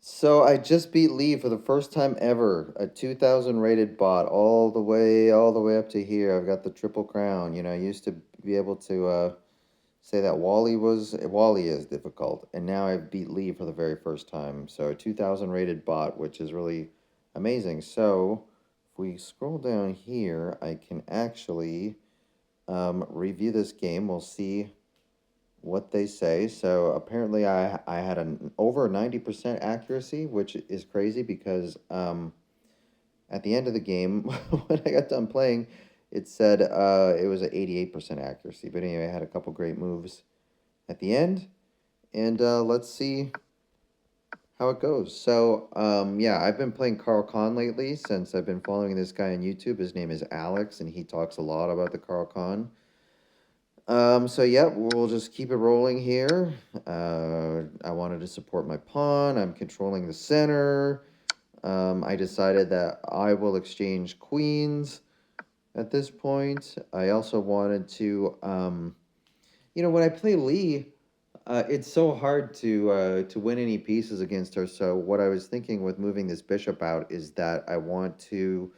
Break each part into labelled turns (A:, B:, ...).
A: So I just beat Lee for the first time ever, a 2000 rated bot, all the way up to here. I've got the triple crown. I used to be able to say that Wally is difficult, and now I've beat Lee for the very first time. So a 2000 rated bot, which is really amazing. So if we scroll down here, I can actually review this game. We'll see what they say. So apparently, I had an over 90% accuracy, which is crazy because at the end of the game, when I got done playing, it said it was at 88% accuracy. But anyway, I had a couple great moves at the end, and let's see how it goes. So yeah, I've been playing Carl Khan lately since I've been following this guy on YouTube. His name is Alex, and he talks a lot about the Carl Khan. So yeah, we'll just keep it rolling here. I wanted to support my pawn. I'm controlling the center. I decided that I will exchange queens at this point. I also wanted to, when I play Lee, it's so hard to win any pieces against her. So what I was thinking with moving this bishop out is that I want to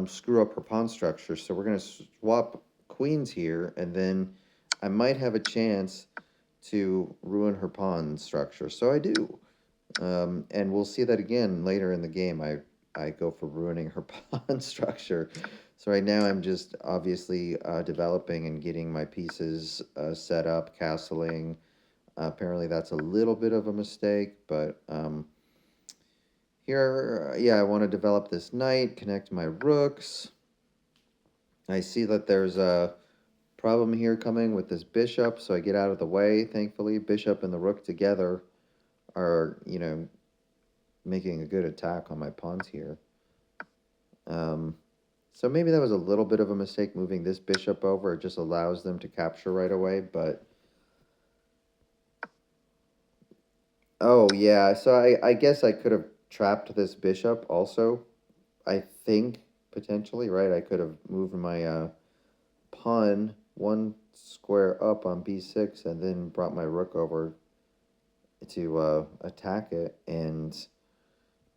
A: screw up her pawn structure. So we're gonna swap queens here, and then I might have a chance to ruin her pawn structure. So I do, and we'll see that again later in the game. I go for ruining her pawn structure. So right now I'm just obviously developing and getting my pieces set up, castling. Apparently that's a little bit of a mistake, but here, yeah, I want to develop this knight, connect my rooks. I see that there's a problem here coming with this bishop, so I get out of the way, thankfully. Bishop and the rook together are, making a good attack on my pawns here. Um, so maybe that was a little bit of a mistake moving this bishop over. It just allows them to capture right away, but... Oh, yeah, so I guess I could have trapped this bishop also. I think, potentially, right? I could have moved my pawn one square up on b6 and then brought my rook over to attack it, and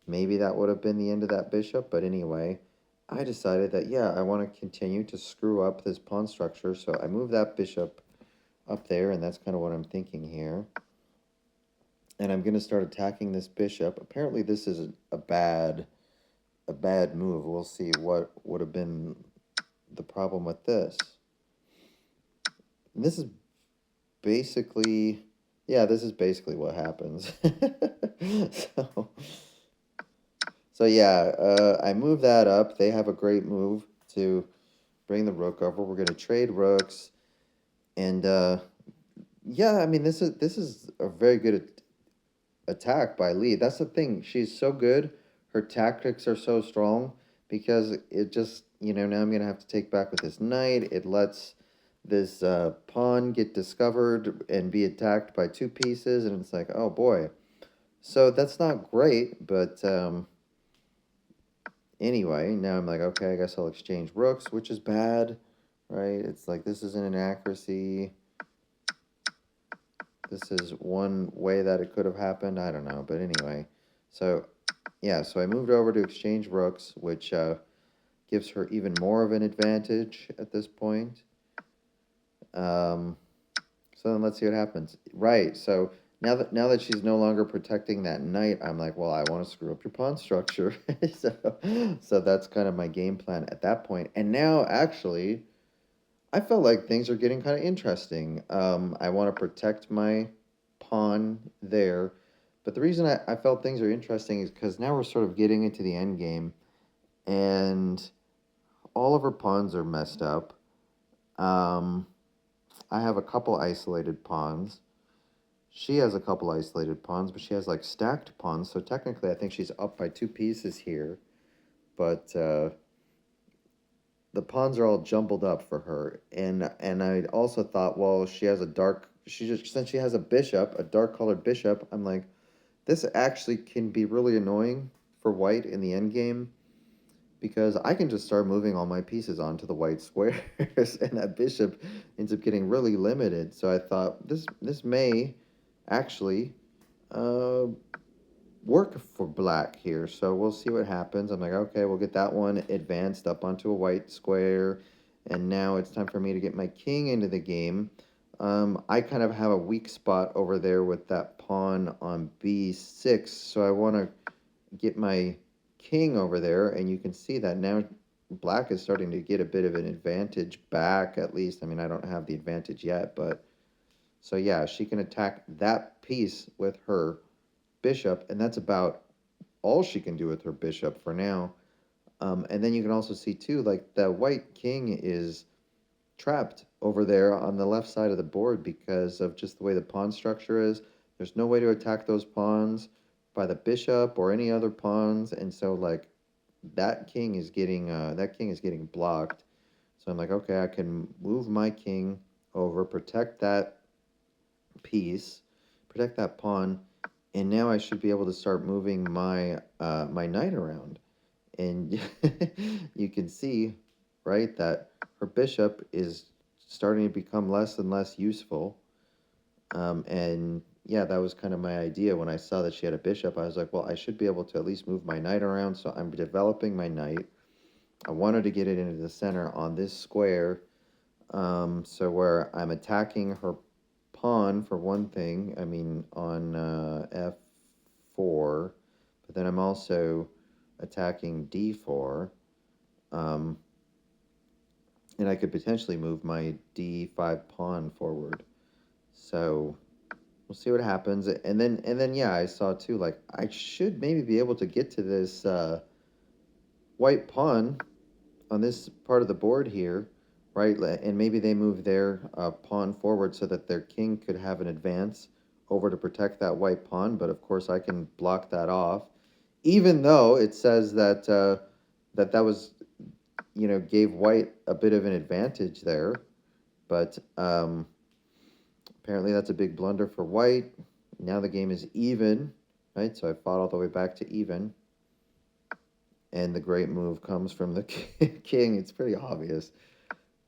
A: maybe that would have been the end of that bishop. But anyway, I decided that, yeah, I want to continue to screw up this pawn structure, so I move that bishop up there, and that's kind of what I'm thinking here. And I'm going to start attacking this bishop. Apparently this is a bad move. We'll see what would have been the problem with this. And this is basically, yeah, this is basically what happens. so, so yeah, I move that up. They have a great move to bring the rook over. We're gonna trade rooks, and yeah, I mean this is a very good attack by Lee. That's the thing. She's so good. Her tactics are so strong because it just, now I'm going to have to take back with this knight. It lets this pawn get discovered and be attacked by two pieces, and it's like, oh boy. So that's not great, but anyway, now I'm like, okay, I guess I'll exchange rooks, which is bad, right? It's like this isn't an accuracy. This is one way that it could have happened. I don't know, but anyway. So yeah, so I moved over to exchange rooks, which gives her even more of an advantage at this point. Um, so then let's see what happens. Right, so now that she's no longer protecting that knight, I'm like, well, I want to screw up your pawn structure. so that's kind of my game plan at that point. And now, actually, I felt like things are getting kind of interesting. I want to protect my pawn there. But the reason I felt things are interesting is because now we're sort of getting into the end game, and all of her pawns are messed up. Um, I have a couple isolated pawns. She has a couple isolated pawns, but she has like stacked pawns. So technically, I think she's up by two pieces here. But the pawns are all jumbled up for her, and I also thought, well, she has a dark. She just since she has a bishop, a dark colored bishop. I'm like, this actually can be really annoying for white in the end game because I can just start moving all my pieces onto the white squares, and that bishop ends up getting really limited. So I thought this may actually uh, work for black here, so we'll see what happens. I'm like, okay, we'll get that one advanced up onto a white square, and now it's time for me to get my king into the game. I kind of have a weak spot over there with that pawn on b6, so I want to get my king over there, and you can see that now black is starting to get a bit of an advantage back, at least. I mean, I don't have the advantage yet, but so yeah, she can attack that piece with her bishop, and that's about all she can do with her bishop for now. And then you can also see too, like the white king is trapped over there on the left side of the board because of just the way the pawn structure is. There's no way to attack those pawns by the bishop or any other pawns, and so like that king is getting blocked. So I'm like, okay, I can move my king over, protect that piece, protect that pawn, and now I should be able to start moving my knight around. And you can see, right, that her bishop is starting to become less and less useful. And yeah, that was kind of my idea when I saw that she had a bishop. I was like, well, I should be able to at least move my knight around. So I'm developing my knight. I wanted to get it into the center on this square. So where I'm attacking her pawn for one thing, I mean on f4, but then I'm also attacking d4, um, and I could potentially move my d5 pawn forward. So we'll see what happens. And then yeah, I saw too, like I should maybe be able to get to this white pawn on this part of the board here, right? And maybe they move their pawn forward so that their king could have an advance over to protect that white pawn. But of course, I can block that off, even though it says that that was, gave white a bit of an advantage there. But apparently, that's a big blunder for white. Now the game is even, right? So I fought all the way back to even. And the great move comes from the king. It's pretty obvious.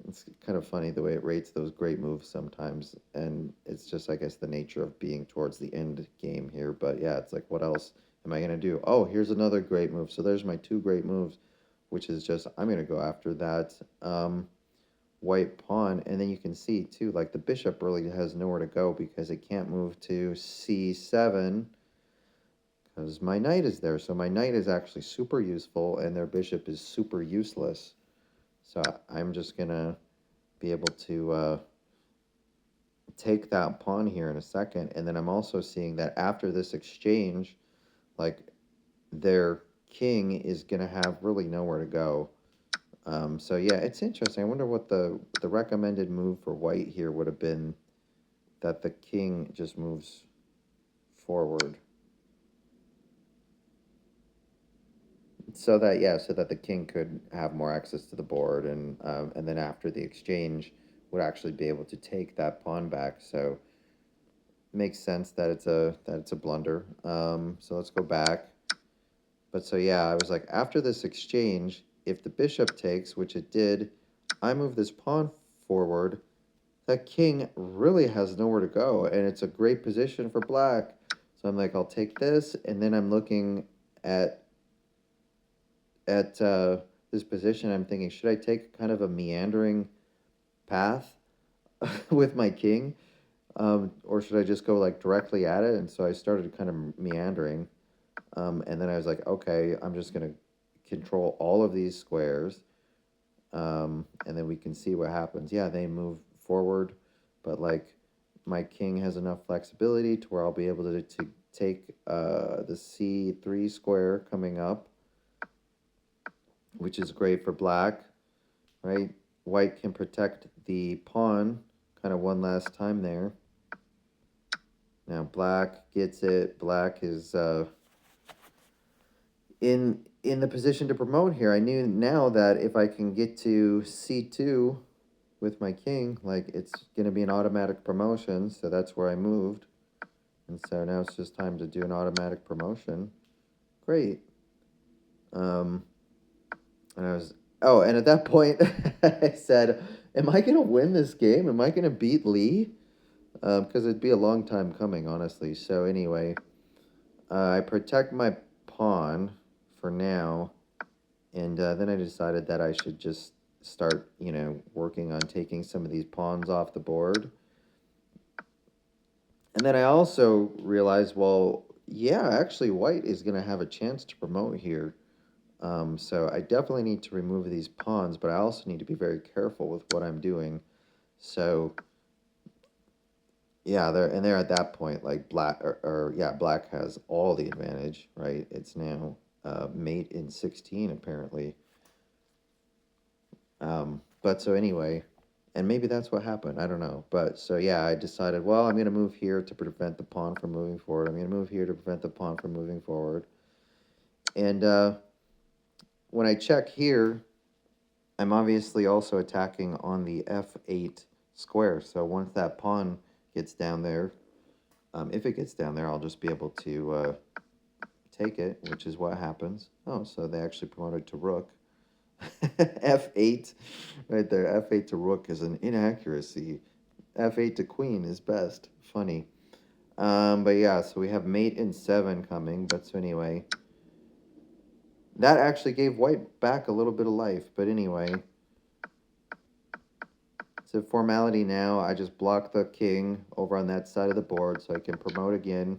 A: It's kind of funny the way it rates those great moves sometimes, and it's just, I guess, the nature of being towards the end game here. But yeah, it's like, what else am I gonna do? Oh, here's another great move. So there's my two great moves, which is just I'm gonna go after that white pawn, and then you can see too, like the bishop really has nowhere to go because it can't move to c7 because my knight is there. So my knight is actually super useful, and their bishop is super useless. So I'm just gonna be able to take that pawn here in a second, and then I'm also seeing that after this exchange, like their king is gonna have really nowhere to go. So yeah, it's interesting. I wonder what the recommended move for white here would have been, that the king just moves forward. So that, yeah, so that the king could have more access to the board, and then after the exchange would actually be able to take that pawn back. So makes sense that it's a blunder. So let's go back. But so yeah, I was like, after this exchange, if the bishop takes, which it did, I move this pawn forward. That king really has nowhere to go, and it's a great position for black. So I'm like, I'll take this, and then I'm looking at this position. I'm thinking, should I take kind of a meandering path with my king, or should I just go like directly at it? And so I started kind of meandering, and then I was like, okay, I'm just gonna control all of these squares, and then we can see what happens. Yeah, they move forward, but like my king has enough flexibility to where I'll be able to take the c3 square coming up, which is great for black, right? White can protect the pawn kind of one last time there. Now black gets it. Black is in the position to promote here. I knew now that if I can get to c2 with my king, like it's going to be an automatic promotion, so that's where I moved. And so now it's just time to do an automatic promotion. Great. And I was, oh, and at that point, I said, am I going to win this game? Am I going to beat Lee? Because it'd be a long time coming, honestly. So anyway, I protect my pawn for now, and then I decided that I should just start, working on taking some of these pawns off the board. And then I also realized, well, yeah, actually, white is going to have a chance to promote here. So I definitely need to remove these pawns, but I also need to be very careful with what I'm doing. So yeah, they're at that point, like black or yeah, black has all the advantage, right? It's now mate in 16 apparently. But so anyway, and maybe that's what happened. I don't know. But so yeah, I decided, well, I'm gonna move here to prevent the pawn from moving forward. I'm gonna move here to prevent the pawn from moving forward. And when I check here, I'm obviously also attacking on the f8 square. So once that pawn gets down there, if it gets down there, I'll just be able to take it, which is what happens. Oh, so they actually promoted to rook. F8, right there. F8 to rook is an inaccuracy. F8 to queen is best. Funny. But yeah, so we have mate in 7 coming. But so anyway, that actually gave white back a little bit of life. But anyway, it's a formality now. I just block the king over on that side of the board so I can promote again.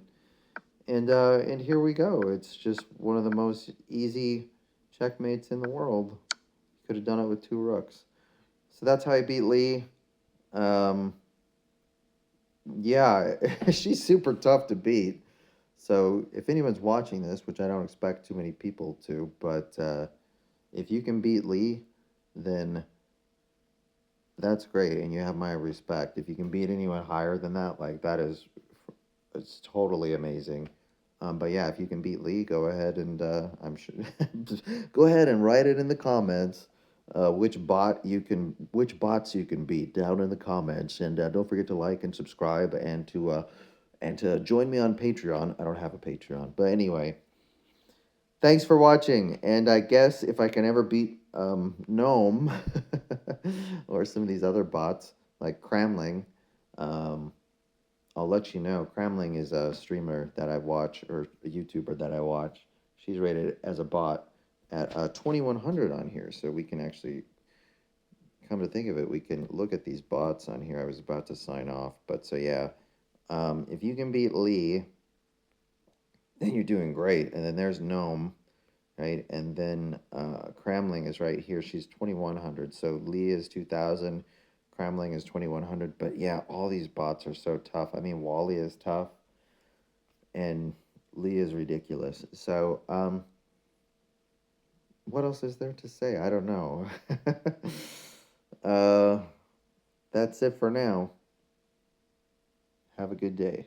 A: And here we go. It's just one of the most easy checkmates in the world. Could have done it with 2 rooks. So that's how I beat Lee. Um, yeah, she's super tough to beat. So if anyone's watching this, which I don't expect too many people to, but if you can beat Lee, then that's great, and you have my respect. If you can beat anyone higher than that, like that is, it's totally amazing. But yeah, if you can beat Lee, go ahead and I'm sure, go ahead and write it in the comments. Which bots you can beat down in the comments, and don't forget to like and subscribe, and to join me on Patreon. I don't have a Patreon, but anyway, thanks for watching. And I guess if I can ever beat Gnome or some of these other bots like Cramling, um, I'll let you know. Cramling is a streamer that I watch, or a YouTuber that I watch. She's rated as a bot at 2100 on here, so we can actually come to think of it, we can look at these bots on here. I was about to sign off, but so yeah, if you can beat Lee, then you're doing great. And then there's Gnome, right? And then Cramling is right here. She's 2100. So Lee is 2000. Cramling is 2100. But yeah, all these bots are so tough. I mean, Wally is tough, and Lee is ridiculous. So, what else is there to say? I don't know. uh, that's it for now. Have a good day.